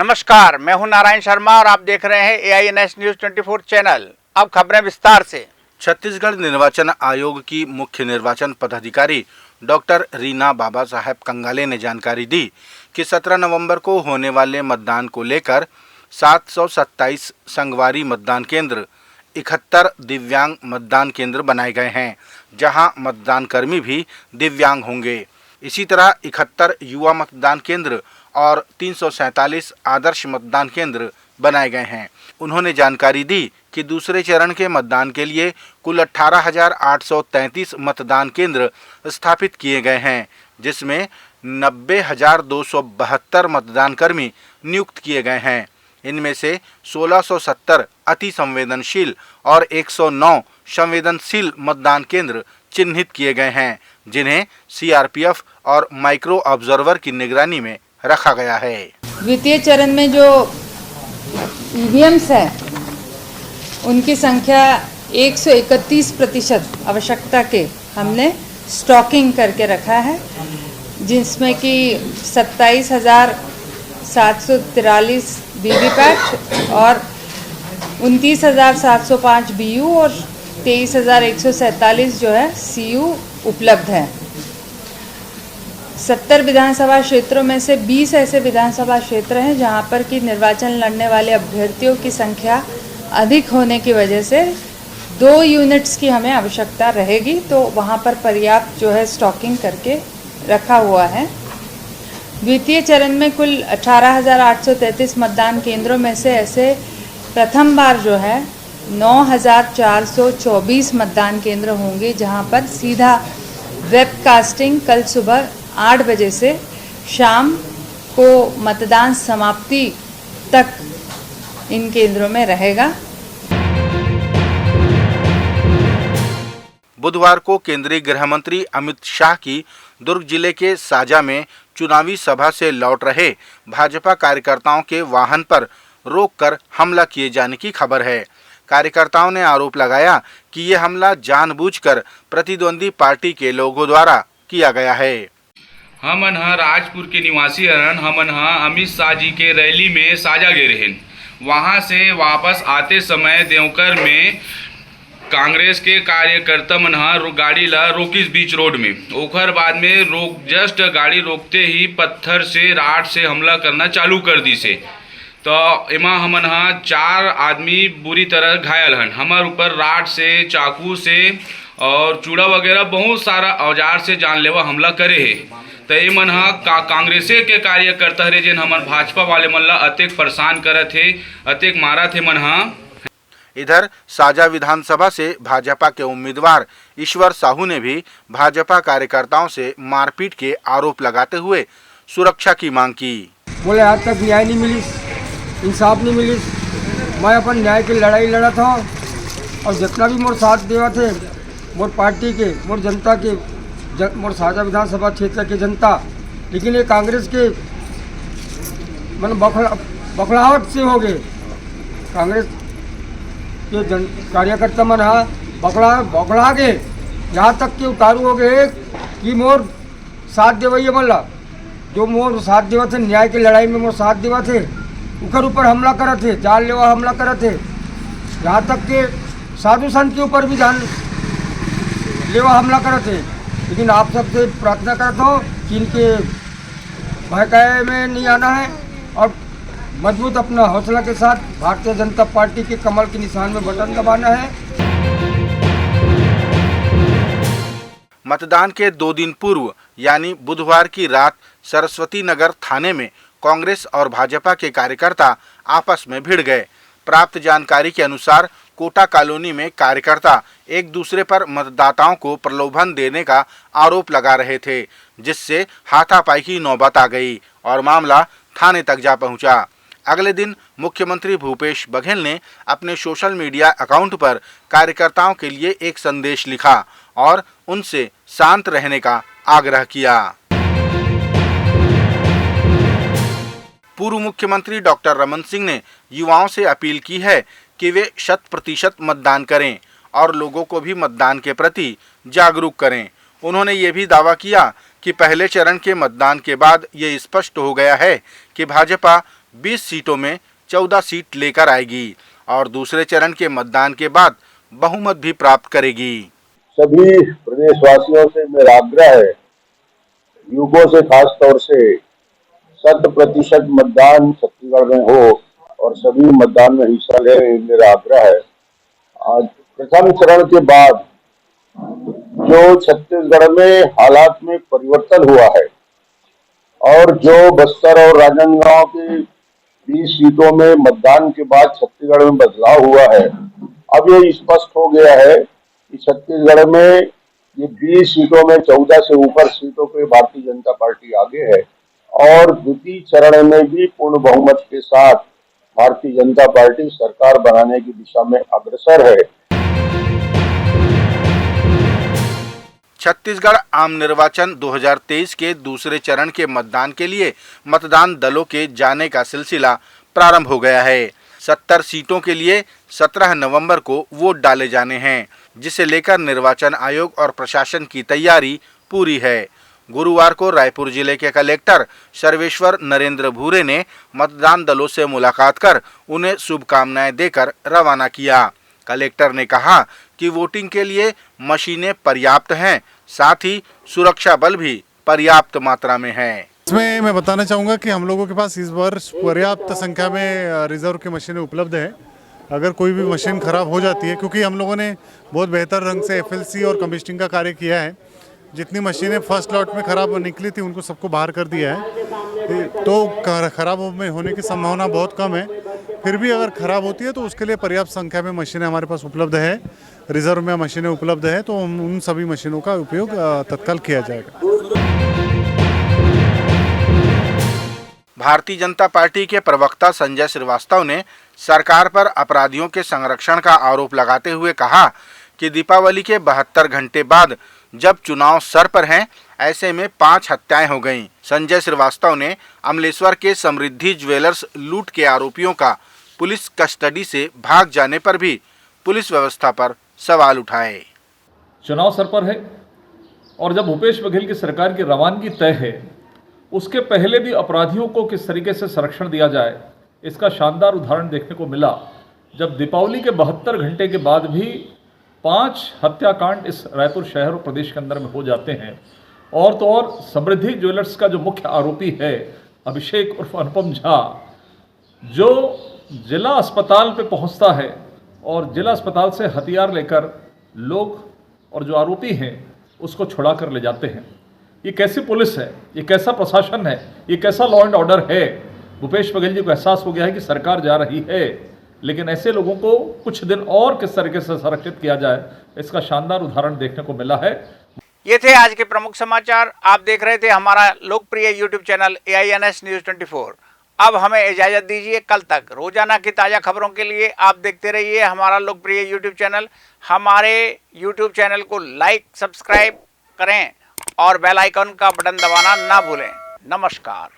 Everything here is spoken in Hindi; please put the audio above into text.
नमस्कार, मैं हूं नारायण शर्मा और आप देख रहे हैं AINS न्यूज 24 चैनल। अब खबरें विस्तार से। छत्तीसगढ़ निर्वाचन आयोग की मुख्य निर्वाचन पदाधिकारी डॉक्टर रीना बाबा साहेब कंगाले ने जानकारी दी कि 17 नवंबर को होने वाले मतदान को लेकर 727 संगवारी मतदान केंद्र, 71 दिव्यांग मतदान केंद्र बनाए गए हैं, जहां मतदान कर्मी भी दिव्यांग होंगे। इसी तरह 71 युवा मतदान केंद्र और 347 आदर्श मतदान केंद्र बनाए गए हैं। उन्होंने जानकारी दी कि दूसरे चरण के मतदान के लिए कुल 18,833 मतदान केंद्र स्थापित किए गए हैं, जिसमें 90,272 मतदान कर्मी नियुक्त किए गए हैं। इनमें से 1670 अति संवेदनशील और 109 संवेदनशील मतदान केंद्र चिन्हित किए गए हैं, जिन्हें CRPF और माइक्रो ऑब्जर्वर की निगरानी में रखा गया है। द्वितीय चरण में जो EVMs है उनकी संख्या 131% आवश्यकता के हमने स्टॉकिंग करके रखा है, जिसमें कि 27,743 वीवीपैट और 29,705 BU और 23,147 जो है CU उपलब्ध है। 70 विधानसभा क्षेत्रों में से 20 ऐसे विधानसभा क्षेत्र हैं जहां पर कि निर्वाचन लड़ने वाले अभ्यर्थियों की संख्या अधिक होने की वजह से 2 यूनिट्स की हमें आवश्यकता रहेगी, तो वहां पर पर्याप्त जो है स्टॉकिंग करके रखा हुआ है। द्वितीय चरण में कुल 18,833 मतदान केंद्रों में से ऐसे प्रथम बार जो है 9,424 मतदान केंद्र होंगे, जहां पर सीधा वेबकास्टिंग कल सुबह 8 बजे से शाम को मतदान समाप्ति तक इन केंद्रों में रहेगा। बुधवार को केंद्रीय गृह मंत्री अमित शाह की दुर्ग जिले के साजा में चुनावी सभा से लौट रहे भाजपा कार्यकर्ताओं के वाहन पर रोककर हमला किए जाने की खबर है। कार्यकर्ताओं ने आरोप लगाया कि यह हमला जानबूझकर प्रतिद्वंदी पार्टी के लोगों द्वारा किया गया है। हमन ह राजपुर के निवासी हरन। हमन ह अमित शाह जी के रैली में साजा गए रहेन। वहां से वापस आते समय देवकर में कांग्रेस के कार्यकर्ता मन ह गाड़ी ला रोकिस बीच रोड में। ओकर बाद में जस्ट गाड़ी रोकते ही पत्थर से राड से हमला करना चालू कर दी से। तो एमा हमन ह 4 आदमी बुरी तरह घायल हन। हमार ऊपर राड से, चाकू से और चूड़ा वगैरह बहुत सारा औजार से जानलेवा हमला करे है। तो ये मन ह कांग्रेसे के कार्यकर्ता हरे, जिन हमार भाजपा वाले मन ला अतेक परेशान करत है, अतेक मारत है मन ह। इधर साजा विधानसभा से भाजपा के उम्मीदवार ईश्वर साहू ने भी भाजपा कार्यकर्ताओं से मारपीट के आरोप लगाते हुए सुरक्षा की मांग की। बोले आज तक न्याय नहीं मिली, इंसाफ नहीं मिली। मैं अपन न्याय की लड़ाई लड़ा था और जितना भी मोर साथ देवा थे, मोर पार्टी के, मोर जनता के, मोर साजा विधानसभा क्षेत्र के जनता, लेकिन ये कांग्रेस के मन बखलाहट से हो गए। कांग्रेस के कार्यकर्ता मन बखला गए, यहाँ तक कि उतारू हो गए कि मोर साथ देवैया मन ला, जो मोर साथ देवा थे न्याय की लड़ाई में मोर साथ देवा थे, उनके ऊपर हमला करत थे, जानलेवा हमला करत थे। यहाँ तक के साधु संत के ऊपर भी जानलेवा हमला करत थे। लेकिन आप सबसे प्रार्थना करता हूँ कि इनके बहकाए में नहीं आना है और मजबूत अपना हौसला के साथ भारतीय जनता पार्टी के कमल के निशान में बटन दबाना है। मतदान के 2 दिन पूर्व यानी बुधवार की रात सरस्वती नगर थाने में कांग्रेस और भाजपा के कार्यकर्ता आपस में भिड़ गए। प्राप्त जानकारी के अनुसार कोटा कॉलोनी में कार्यकर्ता एक दूसरे पर मतदाताओं को प्रलोभन देने का आरोप लगा रहे थे, जिससे हाथापाई की नौबत आ गई और मामला थाने तक जा पहुंचा। अगले दिन मुख्यमंत्री भूपेश बघेल ने अपने सोशल मीडिया अकाउंट पर कार्यकर्ताओं के लिए एक संदेश लिखा और उनसे शांत रहने का आग्रह किया। पूर्व मुख्यमंत्री डॉक्टर रमन सिंह ने युवाओं से अपील की है कि वे 100% मतदान करें और लोगों को भी मतदान के प्रति जागरूक करें। उन्होंने ये भी दावा किया कि पहले चरण के मतदान के बाद ये स्पष्ट हो गया है कि भाजपा 20 सीटों में 14 सीट लेकर आएगी और दूसरे चरण के मतदान के बाद बहुमत भी प्राप्त करेगी। सभी प्रदेशवासियों से मेरा आग्रह है, युवकों से खास तौर से 100% मतदान छत्तीसगढ़ में हो और सभी मतदान में हिस्सा ले, मेरा आग्रह है। आज प्रथम चरण के बाद जो छत्तीसगढ़ में हालात में परिवर्तन हुआ है और जो बस्तर और राजनांदगांव की 20 सीटों में मतदान के बाद छत्तीसगढ़ में बदलाव हुआ है, अब ये स्पष्ट हो गया है कि छत्तीसगढ़ में ये 20 सीटों में 14 से ऊपर सीटों पे भारतीय जनता पार्टी आगे है और द्वितीय चरण में भी पूर्ण बहुमत के साथ भारतीय जनता पार्टी सरकार बनाने की दिशा में अग्रसर है। छत्तीसगढ़ आम निर्वाचन 2023 के दूसरे चरण के मतदान के लिए मतदान दलों के जाने का सिलसिला प्रारंभ हो गया है। 70 सीटों के लिए 17 नवंबर को वोट डाले जाने हैं, जिसे लेकर निर्वाचन आयोग और प्रशासन की तैयारी पूरी है। गुरुवार को रायपुर जिले के कलेक्टर सर्वेश्वर नरेंद्र भूरे ने मतदान दलों से मुलाकात कर उन्हें शुभकामनाएं देकर रवाना किया। कलेक्टर ने कहा कि वोटिंग के लिए मशीनें पर्याप्त हैं, साथ ही सुरक्षा बल भी पर्याप्त मात्रा में है। इसमें मैं बताना चाहूँगा कि हम लोगों के पास इस वर्ष पर्याप्त संख्या में रिजर्व की मशीनें उपलब्ध हैं। अगर कोई भी मशीन खराब हो जाती है, क्योंकि हम लोगों ने बहुत बेहतर ढंग से FLC और कमिश्निंग का कार्य किया है, जितनी मशीनें फर्स्ट लॉट में खराब निकली थी उनको सबको बाहर कर दिया है, तो खराब होने की संभावना बहुत कम है। फिर भी अगर खराब होती है तो उसके लिए पर्याप्त संख्या में मशीनें हमारे पास उपलब्ध है, रिजर्व में मशीनें उपलब्ध है, तो उन सभी मशीनों का उपयोग तत्काल किया जाएगा। भारतीय जनता पार्टी के प्रवक्ता संजय श्रीवास्तव ने सरकार पर अपराधियों के संरक्षण का आरोप लगाते हुए कहा कि दीपावली के 72 घंटे बाद जब चुनाव सर पर हैं, ऐसे में 5 हत्याएं हो गईं। संजय श्रीवास्तव ने अमलेश्वर के समृद्धि ज्वेलर्स लूट के आरोपियों का पुलिस कस्टडी से भाग जाने पर भी पुलिस व्यवस्था पर सवाल उठाए। चुनाव सर पर है और जब भूपेश बघेल की सरकार की रवानगी तय है, उसके पहले भी अपराधियों को किस तरीके से संरक्षण दिया जाए, इसका शानदार उदाहरण देखने को मिला जब दीपावली के 72 घंटे के बाद भी 5 हत्याकांड इस रायपुर शहर और प्रदेश के अंदर में हो जाते हैं। और तो और समृद्धि ज्वेलर्स का जो मुख्य आरोपी है अभिषेक उर्फ अनुपम झा, जो जिला अस्पताल पे पहुंचता है और जिला अस्पताल से हथियार लेकर लोग और जो आरोपी हैं उसको छुड़ा कर ले जाते हैं। ये कैसी पुलिस है, ये कैसा प्रशासन है, ये कैसा लॉ एंड ऑर्डर है। भूपेश बघेल जी को एहसास हो गया है कि सरकार जा रही है, लेकिन ऐसे लोगों को कुछ दिन और किस तरीके से संरक्षित किया जाए, इसका शानदार उदाहरण देखने को मिला है। ये थे आज के प्रमुख समाचार। आप देख रहे थे हमारा लोकप्रिय यूट्यूब चैनल AINS न्यूज़ 24। अब हमें इजाजत दीजिए। कल तक रोजाना की ताज़ा खबरों के लिए आप देखते रहिए हमारा लोकप्रिय यूट्यूब चैनल। हमारे यूट्यूब चैनल को लाइक, सब्सक्राइब करें और बेल आइकन का बटन दबाना ना भूलें। नमस्कार।